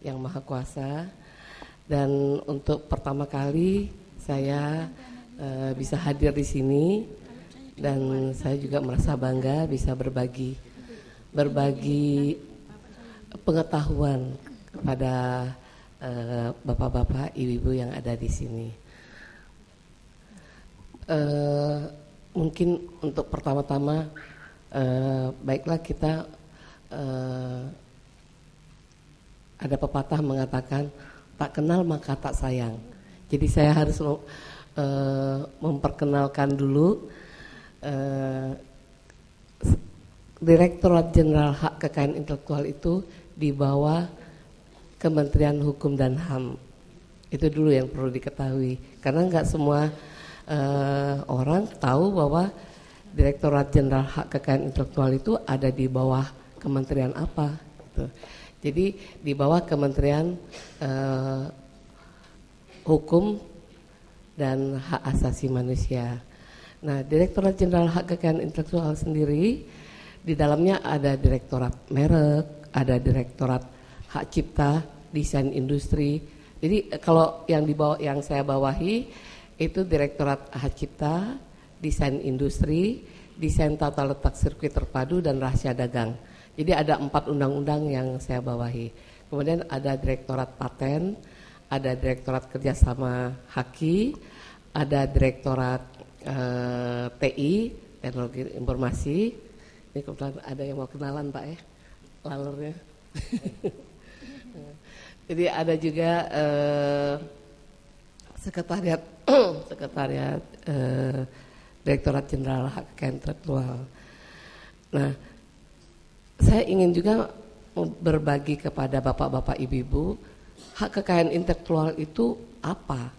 Yang Maha Kuasa. Dan untuk pertama kali saya bisa hadir di sini, dan saya juga merasa bangga bisa berbagi pengetahuan kepada bapak-bapak, ibu-ibu yang ada di sini. Mungkin untuk pertama-tama, baiklah kita ada pepatah mengatakan tak kenal maka tak sayang. Jadi saya harus memperkenalkan dulu Direktorat Jenderal Hak Kekayaan Intelektual itu di bawah Kementerian Hukum dan HAM. Itu dulu yang perlu diketahui, karena nggak semua orang tahu bahwa Direktorat Jenderal Hak Kekayaan Intelektual itu ada di bawah kementerian apa gitu. Jadi di bawah Kementerian Hukum dan Hak Asasi Manusia. Nah, Direktorat Jenderal Hak Kekayaan Intelektual sendiri di dalamnya ada Direktorat Merek, ada Direktorat Hak Cipta, Desain Industri. Jadi kalau yang di bawah, yang saya bawahi itu Direktorat Hak Cipta, Desain Industri, Desain Tata Letak Sirkuit Terpadu, dan Rahasia Dagang. Jadi ada 4 undang-undang yang saya bawahi. Kemudian ada Direktorat Paten, ada Direktorat Kerjasama Haki, ada Direktorat TI, Teknologi Informasi. Ini kebetulan ada yang mau kenalan Pak ya, lalurnya. Jadi ada juga Sekretariat Direktorat Jenderal Hak Kekayaan Intelektual. Nah, saya ingin juga berbagi kepada bapak-bapak, ibu-ibu, hak kekayaan intelektual itu apa.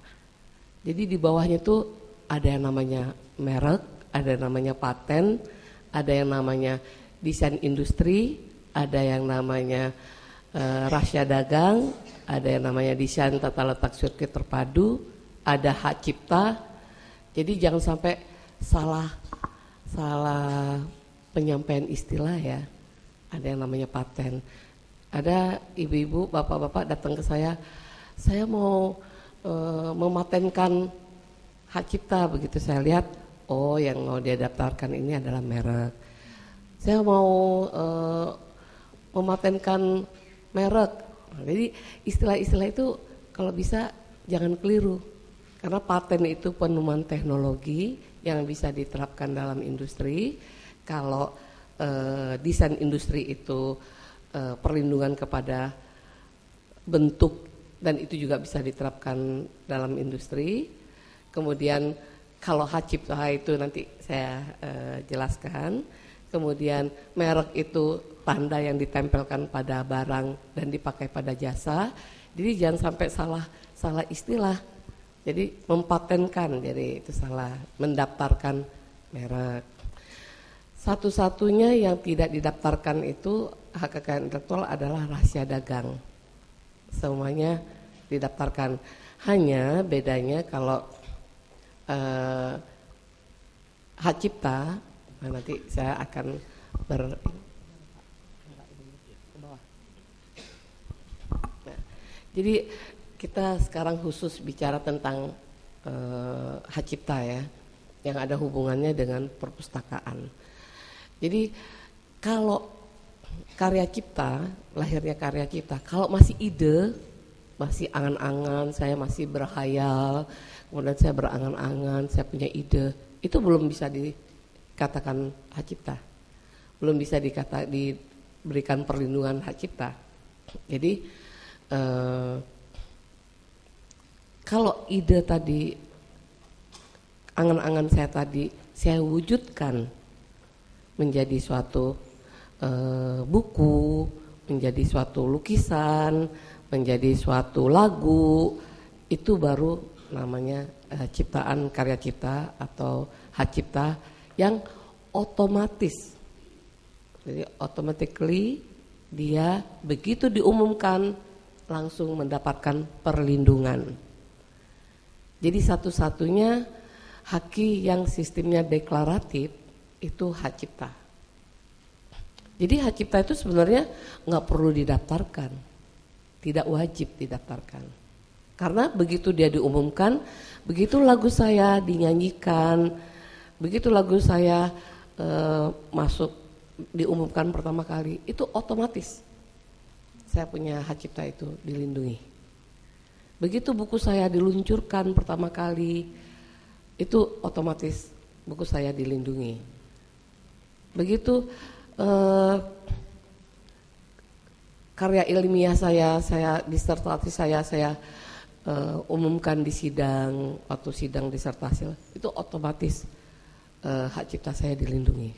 Jadi di bawahnya itu ada yang namanya merek, ada yang namanya paten, ada yang namanya desain industri, ada yang namanya rahasia dagang, ada yang namanya desain tata letak sirkuit terpadu, ada hak cipta. Jadi jangan sampai salah penyampaian istilah ya. Ada yang namanya paten. Ada ibu-ibu, bapak-bapak datang ke saya mau mematenkan hak cipta. Begitu saya lihat, oh yang mau dia daftarkan ini adalah merek. Saya mau mematenkan merek. Jadi istilah-istilah itu kalau bisa jangan keliru. Karena paten itu penemuan teknologi yang bisa diterapkan dalam industri. Kalau desain industri itu perlindungan kepada bentuk, dan itu juga bisa diterapkan dalam industri. Kemudian kalau hak cipta itu nanti saya jelaskan. Kemudian merek itu tanda yang ditempelkan pada barang dan dipakai pada jasa. Jadi jangan sampai salah istilah. Jadi mempatenkan, jadi itu salah, mendaftarkan merek. Satu-satunya yang tidak didaftarkan itu hak kekayaan intelektual adalah rahasia dagang. Semuanya didaftarkan. Hanya bedanya kalau hak cipta, nanti saya akan jadi kita sekarang khusus bicara tentang hak cipta ya, yang ada hubungannya dengan perpustakaan. Jadi kalau karya cipta, lahirnya karya cipta, kalau masih ide, masih angan-angan, saya masih berhayal, kemudian saya berangan-angan, saya punya ide, itu belum bisa dikatakan hak cipta, belum bisa diberikan perlindungan hak cipta. Jadi kalau ide tadi, angan-angan saya tadi, saya wujudkan menjadi suatu buku, menjadi suatu lukisan, menjadi suatu lagu, itu baru namanya ciptaan karya cipta atau hak cipta yang otomatis. Jadi automatically dia begitu diumumkan langsung mendapatkan perlindungan. Jadi satu-satunya haki yang sistemnya deklaratif itu hak cipta. Jadi hak cipta itu sebenarnya nggak perlu didaftarkan, tidak wajib didaftarkan. Karena begitu dia diumumkan, begitu lagu saya dinyanyikan, begitu lagu saya masuk diumumkan pertama kali, itu otomatis saya punya hak cipta itu dilindungi. Begitu buku saya diluncurkan pertama kali, itu otomatis buku saya dilindungi. Begitu karya ilmiah saya disertasi saya umumkan di sidang, waktu sidang disertasi, itu otomatis hak cipta saya dilindungi.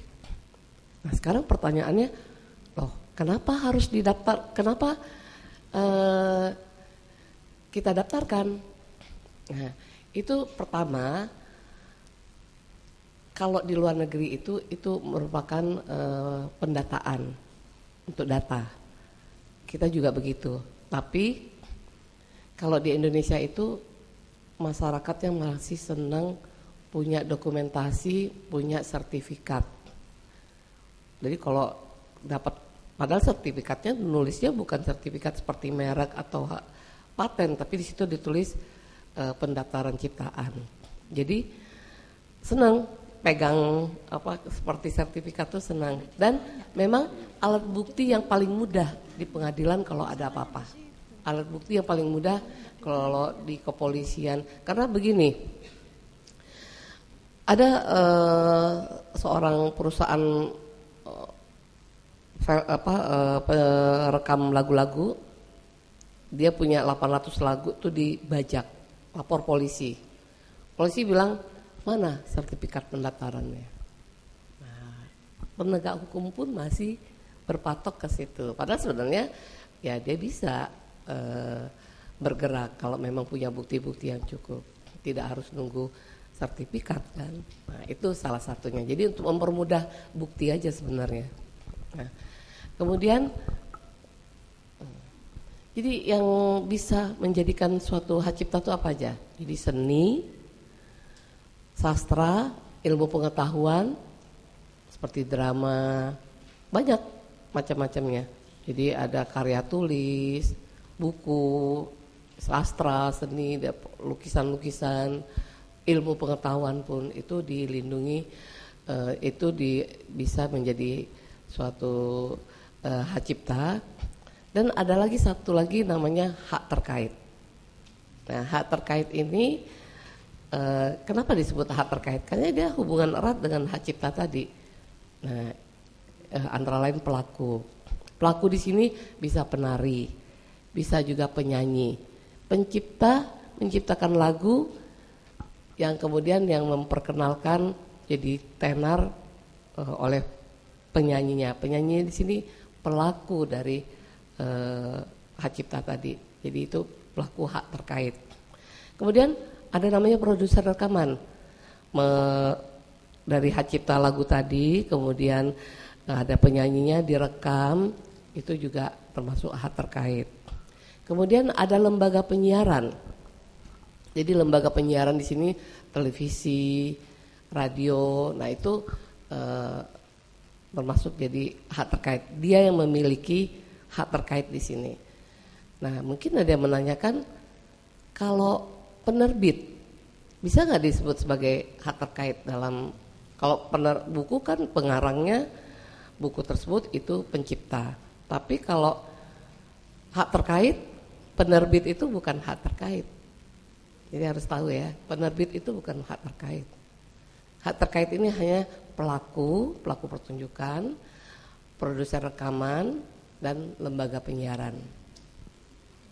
Nah sekarang pertanyaannya, loh kenapa harus didaftar, kenapa kita daftarkan? Nah itu pertama, kalau di luar negeri itu merupakan pendataan untuk data. Kita juga begitu. Tapi kalau di Indonesia itu masyarakat yang masih senang punya dokumentasi, punya sertifikat. Jadi kalau dapat, padahal sertifikatnya nulisnya bukan sertifikat seperti merek atau paten, tapi di situ ditulis pendaftaran ciptaan. Jadi senang pegang seperti sertifikat itu senang, dan memang alat bukti yang paling mudah di pengadilan kalau ada apa-apa. Alat bukti yang paling mudah kalau di kepolisian, karena begini, ada seorang perusahaan perekam lagu-lagu, dia punya 800 lagu tuh dibajak, lapor polisi. Polisi bilang, mana sertifikat pendaftarannya? Nah, penegak hukum pun masih berpatok ke situ. Padahal sebenarnya ya dia bisa bergerak kalau memang punya bukti-bukti yang cukup. Tidak harus nunggu sertifikat kan. Nah, itu salah satunya. Jadi untuk mempermudah bukti aja sebenarnya. Nah, kemudian jadi yang bisa menjadikan suatu hak cipta itu apa aja? Jadi seni, sastra, ilmu pengetahuan, seperti drama, banyak macam-macamnya. Jadi ada karya tulis, buku, sastra, seni, lukisan-lukisan, ilmu pengetahuan pun itu dilindungi, itu bisa menjadi suatu hak cipta. Dan ada lagi satu lagi namanya hak terkait. Nah, hak terkait ini kenapa disebut hak terkait? Karena dia hubungan erat dengan hak cipta tadi. Nah, antara lain pelaku. Pelaku di sini bisa penari, bisa juga penyanyi. Pencipta menciptakan lagu yang kemudian yang memperkenalkan jadi tenar oleh penyanyinya. Penyanyi di sini pelaku dari hak cipta tadi. Jadi itu pelaku hak terkait. Kemudian ada namanya produser rekaman dari hak cipta lagu tadi, kemudian ada penyanyinya direkam, itu juga termasuk hak terkait. Kemudian ada lembaga penyiaran. Jadi lembaga penyiaran di sini televisi, radio, nah itu termasuk jadi hak terkait. Dia yang memiliki hak terkait di sini. Nah, mungkin ada yang menanyakan, kalau penerbit bisa nggak disebut sebagai hak terkait dalam, kalau buku kan pengarangnya buku tersebut itu pencipta. Tapi kalau hak terkait, penerbit itu bukan hak terkait. Jadi harus tahu ya, penerbit itu bukan hak terkait. Hak terkait ini hanya pelaku pertunjukan, produser rekaman, dan lembaga penyiaran.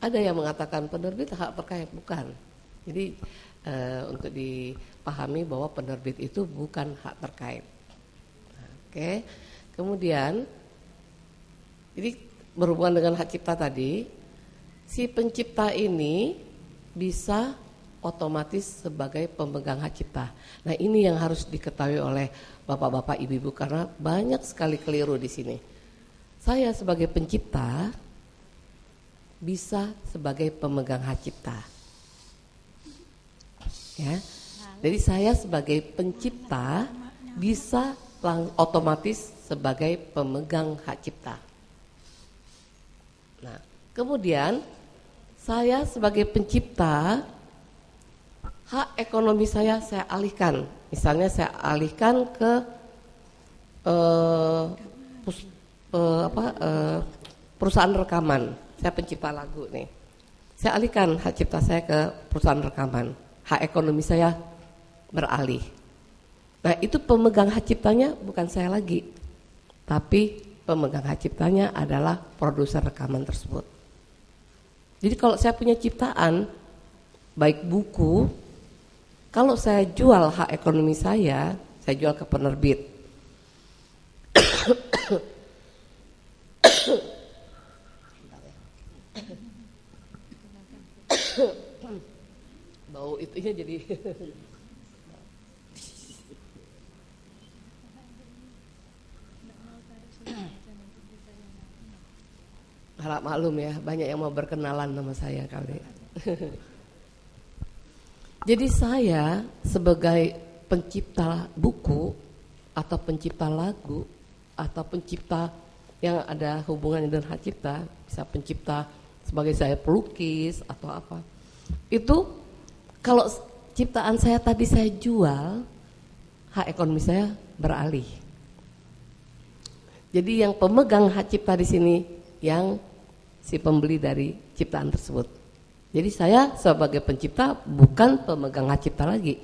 Ada yang mengatakan penerbit hak terkait, bukan. Jadi untuk dipahami bahwa penerbit itu bukan hak terkait. Oke. Kemudian, jadi berhubungan dengan hak cipta tadi, si pencipta ini bisa otomatis sebagai pemegang hak cipta. Nah, ini yang harus diketahui oleh bapak-bapak, ibu-ibu, karena banyak sekali keliru di sini. Saya sebagai pencipta bisa sebagai pemegang hak cipta. Ya. Jadi saya sebagai pencipta bisa otomatis sebagai pemegang hak cipta. Nah, kemudian Saya sebagai pencipta, hak ekonomi saya alihkan. Misalnya saya alihkan ke perusahaan rekaman. Saya pencipta lagu nih. Saya alihkan hak cipta saya ke perusahaan rekaman. Hak ekonomi saya beralih. Nah, itu pemegang hak ciptanya bukan saya lagi. Tapi pemegang hak ciptanya adalah produser rekaman tersebut. Jadi kalau saya punya ciptaan, baik buku, kalau saya jual hak ekonomi saya jual ke penerbit. Bau itunya jadi harap maklum ya, banyak yang mau berkenalan sama saya kali. Jadi saya sebagai pencipta buku atau pencipta lagu atau pencipta yang ada hubungannya dengan hak cipta, bisa pencipta sebagai saya pelukis atau apa. Itu kalau ciptaan saya tadi saya jual, hak ekonomi saya beralih. Jadi yang pemegang hak cipta di sini yang si pembeli dari ciptaan tersebut. Jadi saya sebagai pencipta bukan pemegang hak cipta lagi.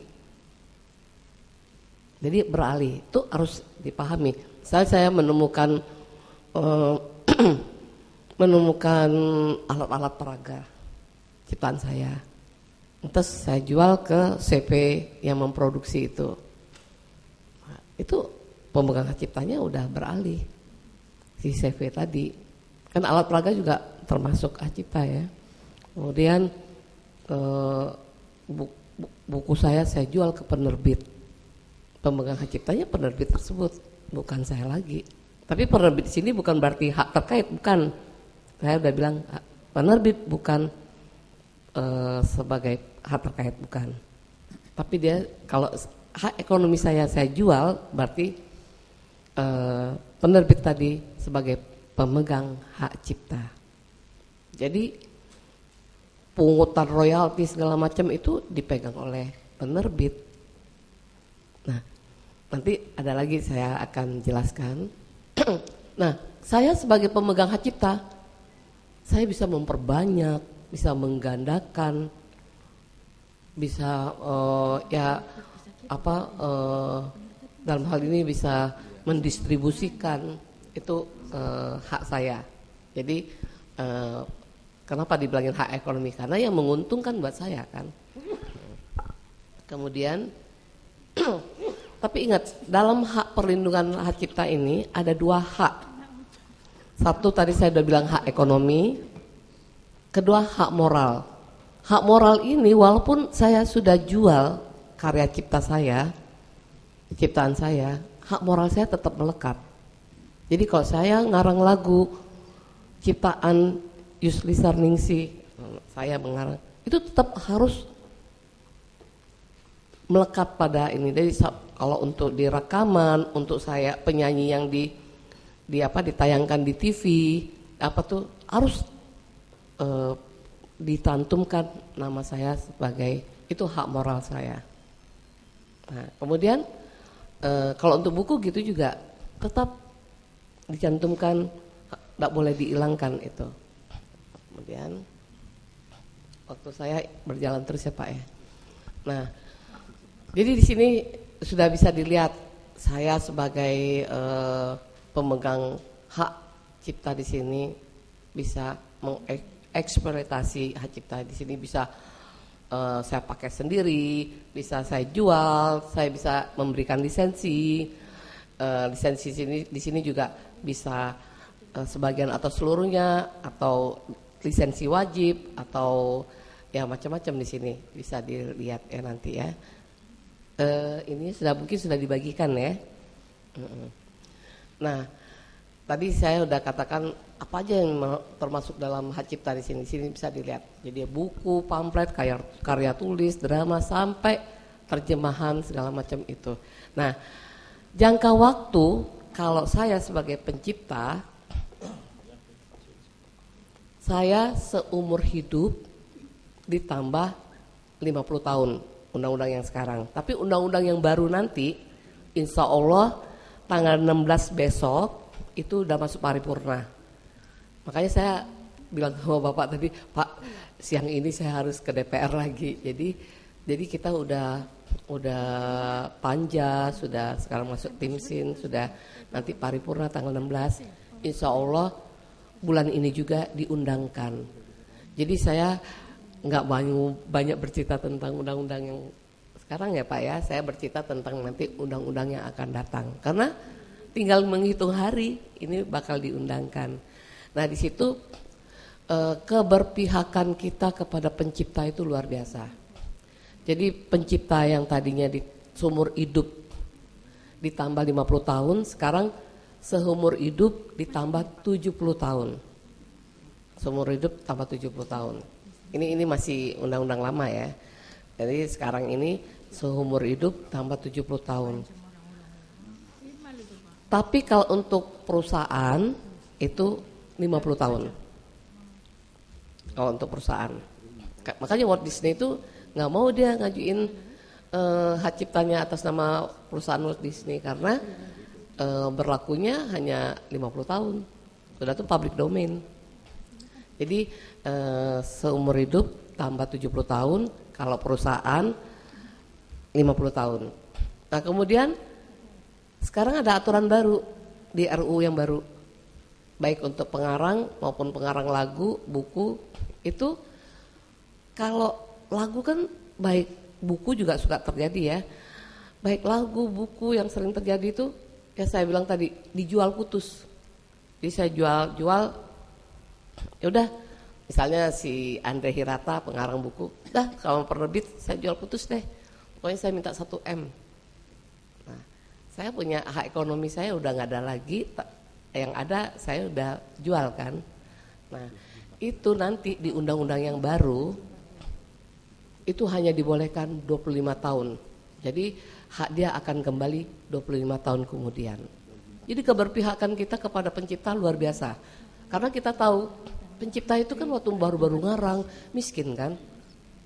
Jadi beralih, itu harus dipahami. Saya menemukan menemukan alat-alat peraga ciptaan saya. Terus saya jual ke CV yang memproduksi itu. Nah, itu pemegang hak ciptanya udah beralih. Si CV tadi. Kan alat peraga juga termasuk hak cipta ya. Kemudian buku saya jual ke penerbit. Pemegang hak ciptanya penerbit tersebut, bukan saya lagi. Tapi penerbit di sini bukan berarti hak terkait, bukan. Saya udah bilang penerbit bukan sebagai hak terkait, bukan. Tapi dia kalau hak ekonomi saya jual, berarti penerbit tadi sebagai pemegang hak cipta. Jadi pungutan royalti segala macam itu dipegang oleh penerbit. Nah, nanti ada lagi saya akan jelaskan. Nah, saya sebagai pemegang hak cipta, saya bisa memperbanyak, bisa menggandakan, bisa dalam hal ini bisa mendistribusikan itu hak saya. Jadi kenapa dibilangin hak ekonomi? Karena yang menguntungkan buat saya kan. Kemudian tapi ingat, dalam hak perlindungan hak cipta ini ada dua hak. Satu tadi saya udah bilang hak ekonomi, kedua hak moral. Hak moral ini walaupun saya sudah jual karya cipta saya, ciptaan saya, hak moral saya tetap melekat. Jadi kalau saya ngarang lagu ciptaan Yusli Sarningsih, saya mengarang, itu tetap harus melekat pada ini. Jadi kalau untuk di rekaman, untuk saya penyanyi yang ditayangkan di TV, harus ditantumkan nama saya sebagai, itu hak moral saya. Nah, kemudian kalau untuk buku gitu juga tetap dicantumkan, tidak boleh dihilangkan itu. Kemudian waktu saya berjalan terus ya Pak ya. Nah, jadi di sini sudah bisa dilihat saya sebagai pemegang hak cipta di sini bisa mengeksploitasi hak cipta di sini, bisa saya pakai sendiri, bisa saya jual, saya bisa memberikan lisensi. Lisensi di sini juga bisa sebagian atau seluruhnya, atau lisensi wajib, atau ya macam-macam di sini bisa dilihat ya nanti ya. Ini mungkin sudah dibagikan ya. Nah, tadi saya udah katakan apa aja yang termasuk dalam hak cipta di sini. Di sini bisa dilihat. Jadi buku, pamflet, karya tulis, drama, sampai terjemahan segala macam itu. Nah, jangka waktu kalau saya sebagai pencipta, saya seumur hidup ditambah 50 tahun undang-undang yang sekarang. Tapi undang-undang yang baru nanti insya Allah tanggal 16 besok itu udah masuk paripurna. Makanya saya bilang sama Bapak tadi, Pak siang ini saya harus ke DPR lagi. Jadi kita udah panja, sudah sekarang masuk timsin, sudah nanti paripurna tanggal 16. Insya Allah bulan ini juga diundangkan. Jadi saya nggak banyak bercerita tentang undang-undang yang sekarang ya Pak ya. Saya bercerita tentang nanti undang-undang yang akan datang. Karena tinggal menghitung hari ini bakal diundangkan. Nah di situ keberpihakan kita kepada pencipta itu luar biasa. Jadi pencipta yang tadinya di seumur hidup ditambah 50 tahun, sekarang seumur hidup ditambah 70 tahun. Seumur hidup tambah 70 tahun. Ini masih undang-undang lama ya. Jadi sekarang ini seumur hidup tambah 70 tahun. Tapi kalau untuk perusahaan itu 50 tahun. Kalau untuk perusahaan. Makanya Walt Disney itu nggak mau dia ngajuin hak ciptanya atas nama perusahaan Walt Disney karena berlakunya hanya 50 tahun. Sudah itu public domain. Jadi seumur hidup tambah 70 tahun, kalau perusahaan 50 tahun. Nah kemudian sekarang ada aturan baru di RUU yang baru. Baik untuk pengarang maupun pengarang lagu, buku, itu kalau lagu kan baik buku juga suka terjadi ya. Baik lagu, buku yang sering terjadi itu ya saya bilang tadi dijual putus. Jadi saya jual ya udah misalnya si Andre Hirata pengarang buku, dah kalau penerbit saya jual putus deh. Pokoknya saya minta 1 M. Nah, saya punya hak ekonomi saya udah nggak ada lagi, yang ada saya udah jual kan. Nah, itu nanti di undang-undang yang baru itu hanya dibolehkan 25 tahun. Jadi hak dia akan kembali 25 tahun kemudian. Jadi keberpihakan kita kepada pencipta luar biasa. Karena kita tahu pencipta itu kan waktu baru-baru ngarang miskin kan.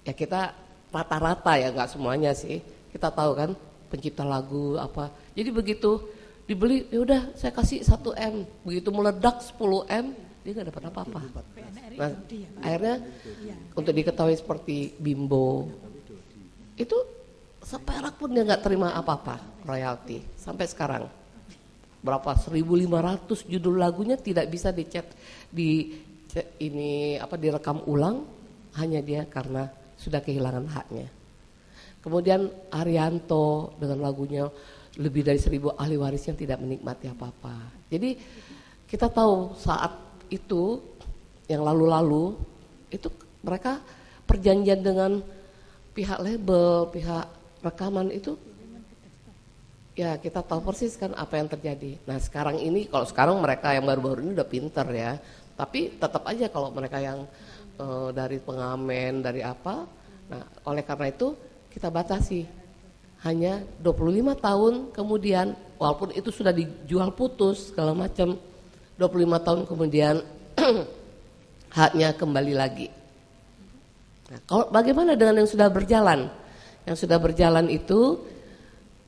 Ya kita rata-rata ya, nggak semuanya sih. Kita tahu kan pencipta lagu apa. Jadi begitu dibeli, ya udah saya kasih 1 M. Begitu meledak 10 M, dia nggak dapat apa-apa. Nah, akhirnya untuk diketahui seperti Bimbo, itu seperak pun dia nggak terima apa-apa royalti sampai sekarang. Berapa 1.500 judul lagunya tidak bisa direkam ulang, hanya dia karena sudah kehilangan haknya. Kemudian Arianto dengan lagunya lebih dari 1.000 ahli warisnya tidak menikmati apa-apa. Jadi kita tahu saat itu yang lalu-lalu itu mereka perjanjian dengan pihak label, pihak rekaman itu ya kita tahu persis kan apa yang terjadi. Nah sekarang ini, kalau sekarang mereka yang baru-baru ini udah pinter ya, tapi tetap aja kalau mereka yang dari pengamen, dari apa, nah oleh karena itu kita batasi hanya 25 tahun kemudian, walaupun itu sudah dijual putus segala macam, 25 tahun kemudian haknya kembali lagi. Nah, kalau bagaimana dengan yang sudah berjalan? Yang sudah berjalan itu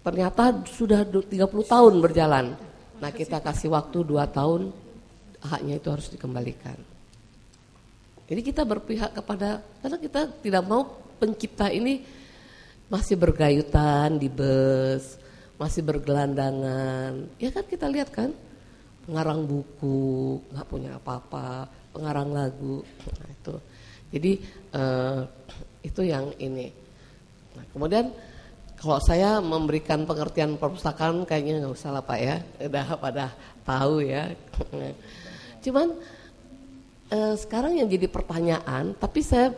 ternyata sudah 30 tahun berjalan. Nah kita kasih waktu 2 tahun, haknya itu harus dikembalikan. Jadi kita berpihak kepada, karena kita tidak mau pencipta ini masih bergayutan di bus, masih bergelandangan. Ya kan kita lihat kan, pengarang buku nggak punya apa-apa, pengarang lagu. Nah itu, jadi itu yang ini. Nah kemudian kalau saya memberikan pengertian perpustakaan kayaknya nggak usah lah Pak ya, udah pada tahu ya. Cuman sekarang yang jadi pertanyaan, tapi saya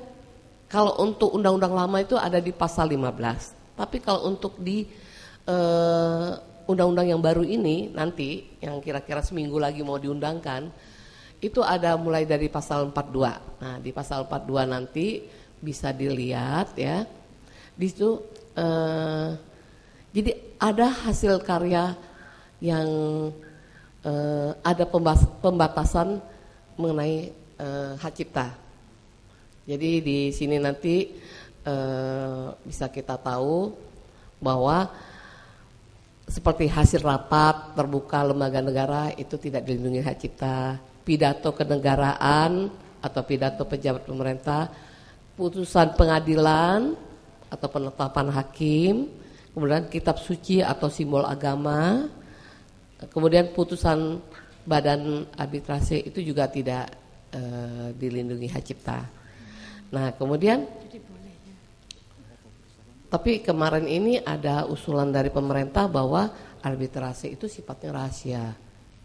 kalau untuk undang-undang lama itu ada di pasal 15. Tapi kalau untuk di undang-undang yang baru ini nanti yang kira-kira seminggu lagi mau diundangkan, itu ada mulai dari pasal 42. Nah di pasal 42 nanti bisa dilihat ya, di situ jadi ada hasil karya yang ada pembatasan mengenai hak cipta. Jadi di sini nanti bisa kita tahu bahwa seperti hasil rapat terbuka lembaga negara itu tidak dilindungi hak cipta, pidato kenegaraan atau pidato pejabat pemerintah, putusan pengadilan atau penetapan hakim, kemudian kitab suci atau simbol agama, kemudian putusan badan arbitrase itu juga tidak dilindungi hak cipta. Nah kemudian, tapi kemarin ini ada usulan dari pemerintah bahwa arbitrase itu sifatnya rahasia,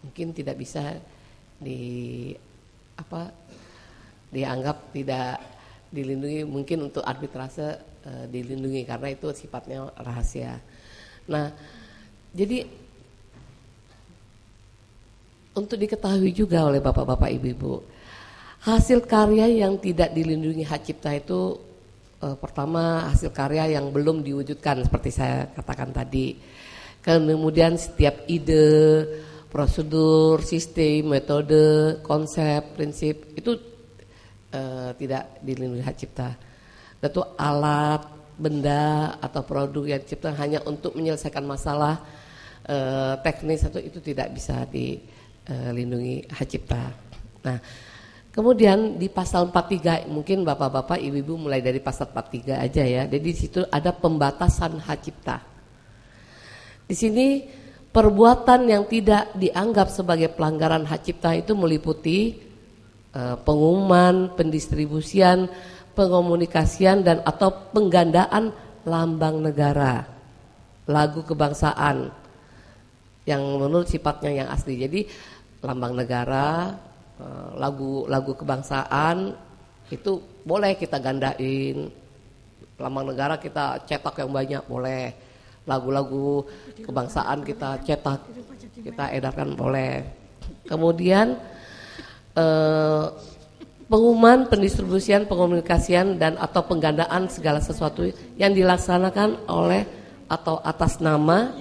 mungkin tidak bisa dianggap tidak dilindungi, mungkin untuk arbitrase dilindungi karena itu sifatnya rahasia. Nah, jadi untuk diketahui juga oleh bapak-bapak ibu-ibu, hasil karya yang tidak dilindungi hak cipta itu pertama hasil karya yang belum diwujudkan seperti saya katakan tadi. Kemudian setiap ide, prosedur, sistem, metode, konsep, prinsip itu tidak dilindungi hak cipta. Itu alat, benda atau produk yang diciptakan hanya untuk menyelesaikan masalah teknis atau itu tidak bisa dilindungi hak cipta. Nah, kemudian di pasal 43 mungkin bapak-bapak ibu-ibu mulai dari pasal 43 aja ya. Jadi di situ ada pembatasan hak cipta. Di sini perbuatan yang tidak dianggap sebagai pelanggaran hak cipta itu meliputi pengumuman, pendistribusian, pengomunikasian dan atau penggandaan lambang negara, lagu kebangsaan yang menurut sifatnya yang asli. Jadi lambang negara, lagu kebangsaan itu boleh kita gandain, lambang negara kita cetak yang banyak boleh, lagu-lagu kebangsaan kita cetak, kita edarkan boleh. Kemudian pengumuman, pendistribusian, pengomunikasian dan atau penggandaan segala sesuatu yang dilaksanakan oleh atau atas nama.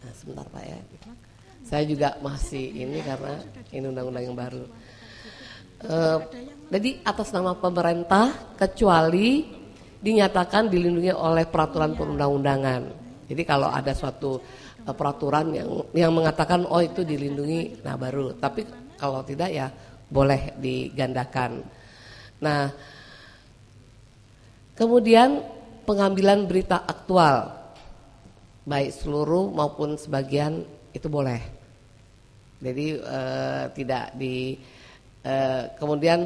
Nah, sebentar Pak ya. Saya juga masih ini karena ini undang-undang yang baru. Jadi atas nama pemerintah kecuali dinyatakan dilindungi oleh peraturan perundang-undangan. Jadi kalau ada suatu peraturan yang mengatakan oh itu dilindungi, nah baru. Tapi kalau tidak ya boleh digandakan. Nah, kemudian pengambilan berita aktual, baik seluruh maupun sebagian itu boleh. Jadi tidak di kemudian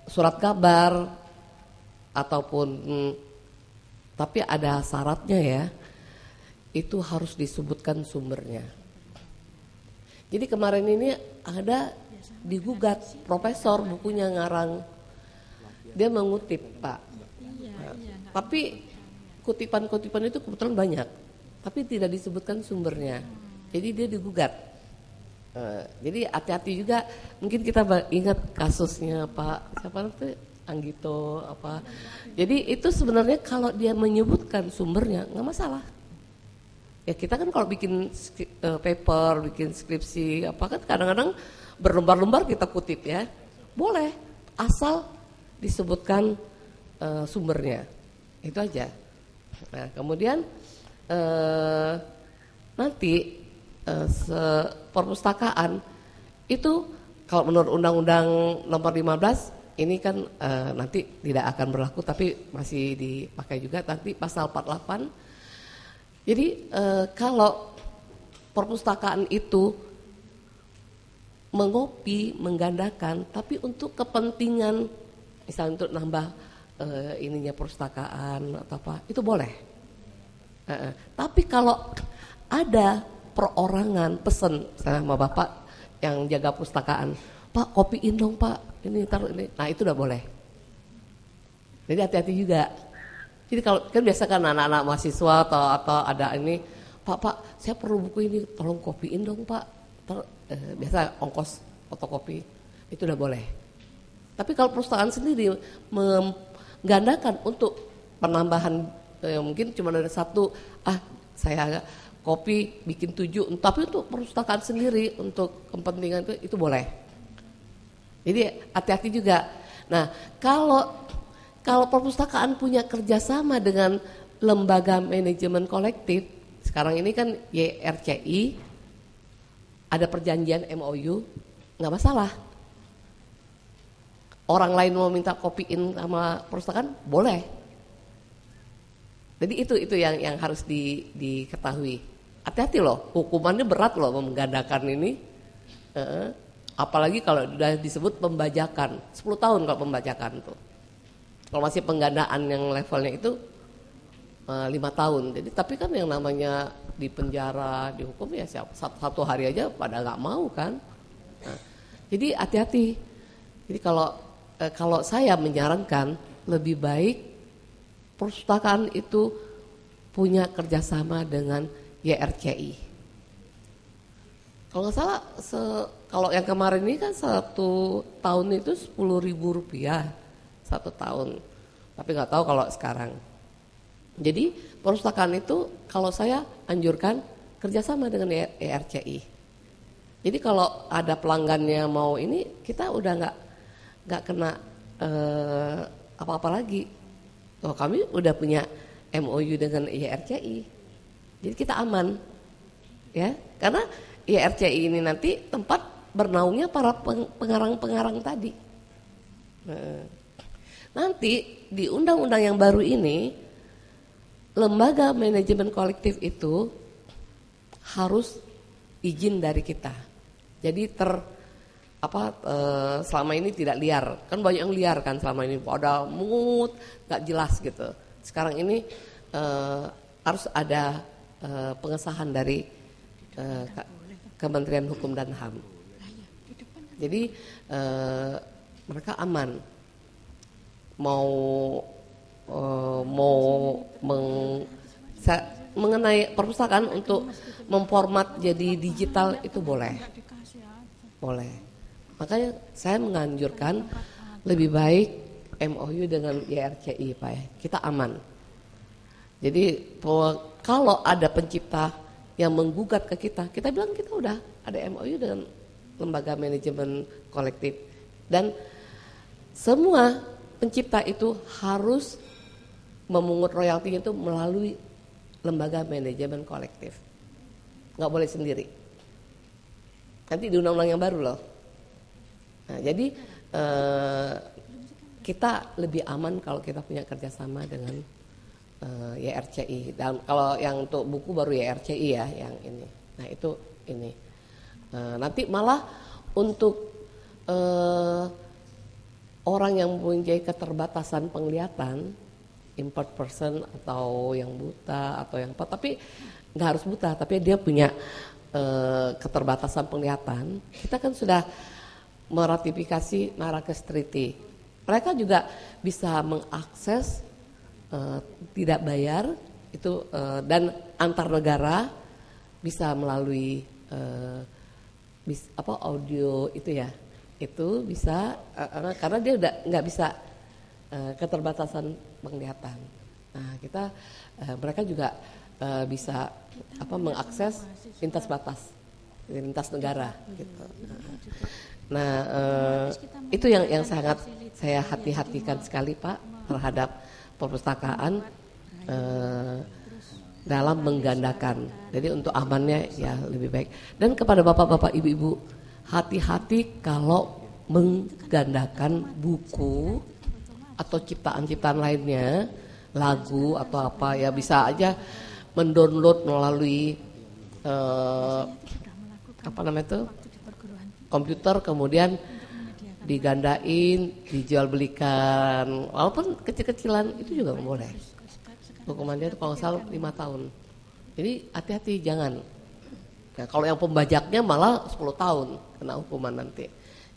surat kabar ataupun tapi ada syaratnya ya, itu harus disebutkan sumbernya. Jadi kemarin ini ada digugat profesor bukunya ngarang, dia mengutip Pak, tapi kutipan-kutipan itu kebetulan banyak, tapi tidak disebutkan sumbernya. Jadi dia digugat. Jadi hati-hati juga. Mungkin kita ingat kasusnya Pak siapa itu Anggito apa. Jadi itu sebenarnya kalau dia menyebutkan sumbernya nggak masalah. Ya kita kan kalau bikin paper, bikin skripsi apa kan kadang-kadang berlembar-lembar kita kutip ya. Boleh asal disebutkan sumbernya. Itu aja. Nah, kemudian nanti perpustakaan itu kalau menurut Undang-Undang Nomor 15 ini kan nanti tidak akan berlaku tapi masih dipakai juga nanti pasal 48. Jadi kalau perpustakaan itu mengopi, menggandakan, tapi untuk kepentingan misalnya untuk nambah ininya perpustakaan atau apa itu boleh. Tapi kalau ada perorangan pesen sama bapak yang jaga perpustakaan, Pak kopiin dong Pak, ini taruh ini, nah itu udah boleh. Jadi hati-hati juga. Jadi kalau kan biasa kan anak-anak mahasiswa atau ada ini, Pak saya perlu buku ini, tolong kopiin dong Pak. Biasa ongkos fotokopi itu udah boleh. Tapi kalau perusahaan sendiri menggandakan untuk penambahan mungkin cuma ada satu, saya kopi bikin 7, tapi untuk perpustakaan sendiri untuk kepentingan itu boleh. Jadi hati-hati juga. Nah, kalau perpustakaan punya kerjasama dengan lembaga manajemen kolektif, sekarang ini kan YRCI ada perjanjian MOU, nggak masalah. Orang lain mau minta kopiin sama perpustakaan, boleh. Jadi itu yang harus diketahui. Hati-hati loh, hukumannya berat loh menggandakan ini. Apalagi kalau sudah disebut pembajakan, 10 tahun kalau pembajakan tuh. Kalau masih penggandaan yang levelnya itu 5 tahun. Jadi tapi kan yang namanya di penjara, dihukum ya satu hari aja pada nggak mau kan. Nah, jadi hati-hati. Jadi kalau saya menyarankan lebih baik perpustakaan itu punya kerjasama dengan YRCI. Kalau nggak salah, kalau yang kemarin ini kan 1 tahun itu Rp10.000 1 tahun. Tapi nggak tahu kalau sekarang. Jadi perpustakaan itu kalau saya anjurkan kerjasama dengan YRCI. Jadi kalau ada pelanggannya mau ini, kita udah nggak kena apa-apa lagi. Oh, kami udah punya MOU dengan YRCI. Jadi kita aman, ya, karena YRCI ini nanti tempat bernaungnya para pengarang-pengarang tadi. Nanti di undang-undang yang baru ini, lembaga manajemen kolektif itu harus izin dari kita. Jadi selama ini tidak liar, kan banyak yang liar kan selama ini, pada mungut, nggak jelas gitu. Sekarang ini harus ada pengesahan dari Kementerian Hukum dan HAM. Jadi mereka aman mengenai perpustakaan untuk memformat jadi digital itu boleh. Makanya saya menganjurkan lebih baik MOU dengan YRCI, Pak ya. Kita aman. Jadi kalau ada pencipta yang menggugat ke kita bilang kita udah ada MOU dengan lembaga manajemen kolektif, dan semua pencipta itu harus memungut royalti itu melalui lembaga manajemen kolektif, nggak boleh sendiri. Nanti di undang-undang yang baru loh. Nah, jadi kita lebih aman kalau kita punya kerjasama dengan YRCI. Dan kalau yang untuk buku baru YRCI ya, yang ini. Nah itu ini. Nanti malah untuk orang yang mempunyai keterbatasan penglihatan, impaired person atau yang buta atau yang apa, tapi nggak harus buta, tapi dia punya keterbatasan penglihatan. Kita kan sudah meratifikasi Marrakesh Treaty. Mereka juga bisa mengakses tidak bayar itu dan antar negara bisa melalui audio itu ya, itu bisa karena dia udah nggak bisa keterbatasan penglihatan. Nah kita mereka juga bisa mengakses lintas negara gitu. Nah itu yang sangat saya hati-hatikan sekali Pak terhadap perpustakaan dalam menggandakan. Jadi untuk amannya ya lebih baik. Dan kepada bapak-bapak, ibu-ibu, hati-hati kalau menggandakan buku atau ciptaan-ciptaan lainnya, lagu atau apa ya, bisa aja mendownload melalui komputer, kemudian digandain, dijual belikan, walaupun kecil-kecilan itu juga boleh. Hukumannya itu kalau nggak salah 5 tahun. Jadi hati-hati jangan. Nah, kalau yang pembajaknya malah 10 tahun kena hukuman nanti.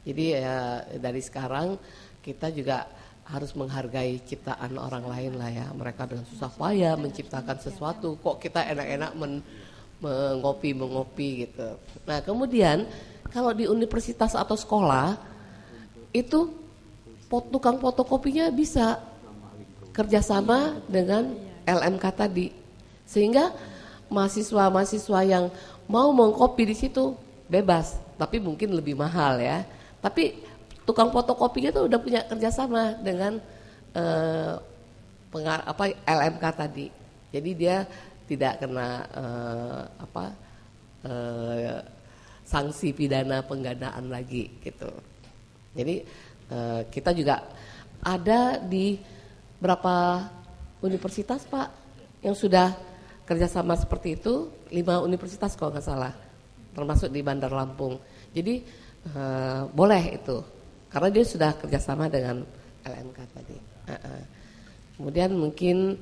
Jadi ya dari sekarang kita juga harus menghargai ciptaan orang lain lah ya. Mereka dengan susah payah menciptakan sesuatu, kok kita enak-enak mengopi gitu. Nah kemudian kalau di universitas atau sekolah itu tukang fotokopinya bisa kerjasama dengan LMK tadi, sehingga mahasiswa-mahasiswa yang mau mengkopi di situ bebas, tapi mungkin lebih mahal ya. Tapi tukang fotokopinya tuh udah punya kerjasama dengan LMK tadi. Jadi dia tidak kena sanksi pidana penggandaan lagi gitu. Jadi kita juga ada di berapa universitas Pak yang sudah kerjasama seperti itu, 5 universitas kalau nggak salah, termasuk di Bandar Lampung. Jadi boleh itu, karena dia sudah kerjasama dengan LMK tadi. Kemudian mungkin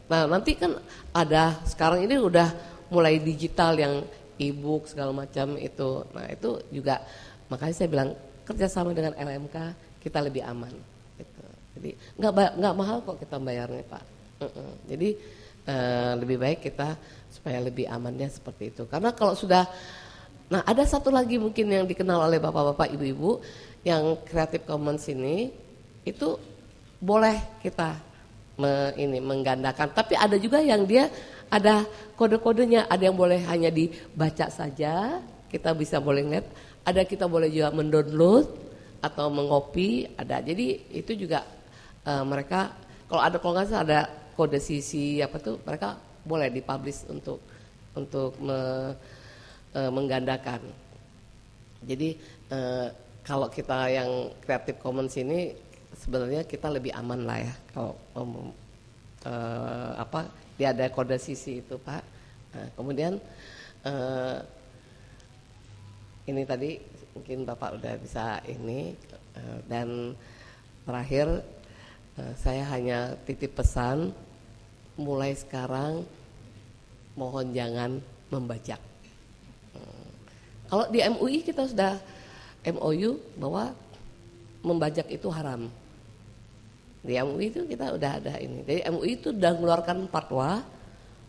nah nanti kan ada sekarang ini udah mulai digital yang e-book segala macam itu. Nah itu juga makanya saya bilang kerjasama dengan LMK kita lebih aman. Gitu. Jadi nggak mahal kok kita bayarnya Pak. Jadi lebih baik kita supaya lebih amannya seperti itu. Karena kalau sudah, nah ada satu lagi mungkin yang dikenal oleh bapak-bapak, ibu-ibu yang Creative Commons ini itu boleh kita menggandakan, tapi ada juga yang dia ada kode-kodenya, ada yang boleh hanya dibaca saja, kita bisa boleh lihat, ada kita boleh juga mendownload atau mengopi, ada. Jadi itu juga mereka kalau nggak salah ada kode CC apa tuh, mereka boleh dipublish untuk menggandakan. Jadi kalau kita yang Creative Commons ini sebenarnya kita lebih aman lah ya kalau dia ada kode CC itu Pak. Nah, kemudian ini tadi mungkin Bapak udah bisa ini dan terakhir saya hanya titip pesan, mulai sekarang mohon jangan membajak. Kalau di MUI kita sudah MOU bahwa membajak itu haram. Di MUI itu kita udah ada ini. Jadi MUI itu udah mengeluarkan fatwa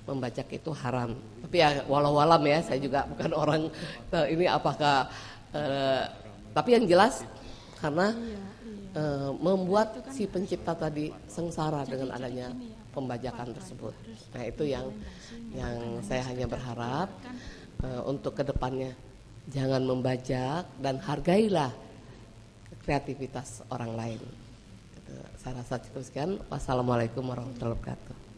membajak itu haram. Tapi ya walau-walam ya, saya juga bukan orang ini apakah tapi yang jelas karena membuat si pencipta tadi sengsara dengan adanya pembajakan tersebut. Nah itu yang saya hanya berharap untuk kedepannya jangan membajak dan hargailah kreativitas orang lain. Saya rasa cukup sekian. Wassalamualaikum warahmatullahi wabarakatuh.